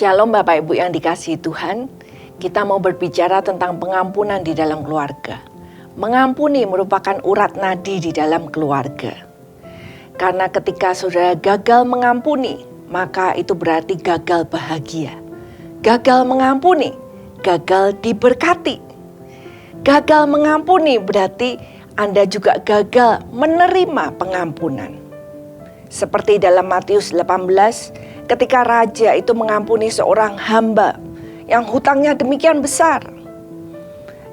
Shalom Bapak Ibu yang dikasihi Tuhan. Kita mau berbicara tentang pengampunan di dalam keluarga. Mengampuni merupakan urat nadi di dalam keluarga. Karena ketika saudara gagal mengampuni, maka itu berarti gagal bahagia. Gagal mengampuni, gagal diberkati. Gagal mengampuni berarti Anda juga gagal menerima pengampunan. Seperti dalam Matius 18, ketika raja itu mengampuni seorang hamba yang hutangnya demikian besar.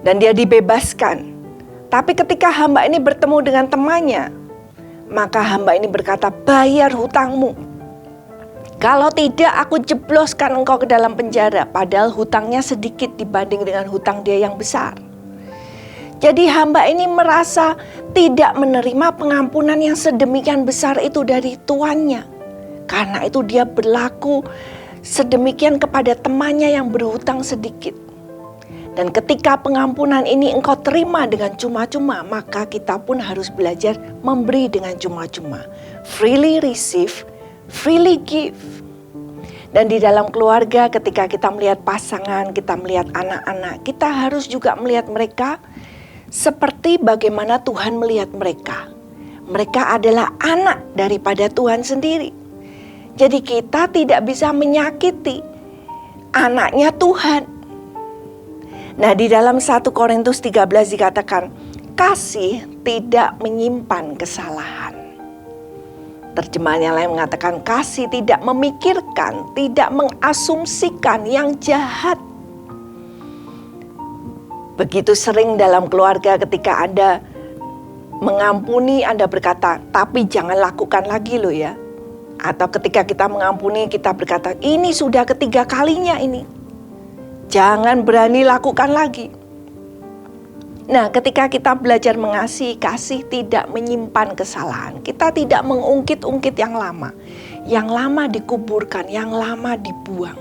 Dan dia dibebaskan. Tapi ketika hamba ini bertemu dengan temannya, maka hamba ini berkata, bayar hutangmu. Kalau tidak aku jebloskan engkau ke dalam penjara. Padahal hutangnya sedikit dibanding dengan hutang dia yang besar. Jadi hamba ini merasa tidak menerima pengampunan yang sedemikian besar itu dari tuannya. Karena itu dia berlaku sedemikian kepada temannya yang berhutang sedikit. Dan ketika pengampunan ini engkau terima dengan cuma-cuma, maka kita pun harus belajar memberi dengan cuma-cuma. Freely receive, freely give. Dan di dalam keluarga ketika kita melihat pasangan, kita melihat anak-anak, kita harus juga melihat mereka seperti bagaimana Tuhan melihat mereka. Mereka adalah anak daripada Tuhan sendiri. Jadi kita tidak bisa menyakiti anaknya Tuhan. Nah, di dalam 1 Korintus 13 dikatakan, kasih tidak menyimpan kesalahan. Terjemahan yang lain mengatakan, kasih tidak memikirkan, tidak mengasumsikan yang jahat. Begitu sering dalam keluarga ketika Anda mengampuni, Anda berkata, tapi jangan lakukan lagi loh ya. Atau ketika kita mengampuni, kita berkata, ini sudah ketiga kalinya ini. Jangan berani lakukan lagi. Nah, ketika kita belajar mengasihi, kasih tidak menyimpan kesalahan. Kita tidak mengungkit-ungkit yang lama. Yang lama dikuburkan, yang lama dibuang.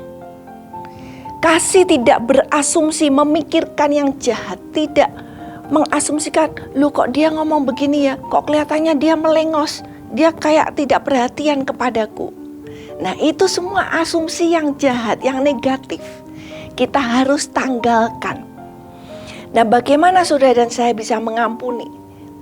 Kasih tidak berasumsi memikirkan yang jahat. Tidak mengasumsikan, loh kok dia ngomong begini ya. Kok kelihatannya dia melengos. Dia kayak tidak perhatian kepadaku. Nah, itu semua asumsi yang jahat, yang negatif. Kita harus tanggalkan. Nah, bagaimana saudara dan saya bisa mengampuni?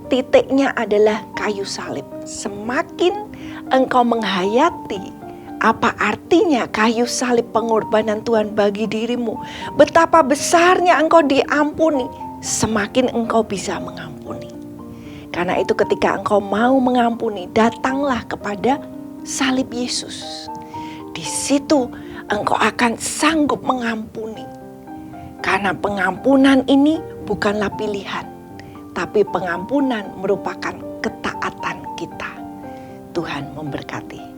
Titiknya adalah kayu salib. Semakin engkau menghayati apa artinya kayu salib pengorbanan Tuhan bagi dirimu, betapa besarnya engkau diampuni, semakin engkau bisa mengampuni. Karena itu ketika engkau mau mengampuni, datanglah kepada salib Yesus. Di situ engkau akan sanggup mengampuni. Karena pengampunan ini bukanlah pilihan, tapi pengampunan merupakan ketaatan kita. Tuhan memberkati.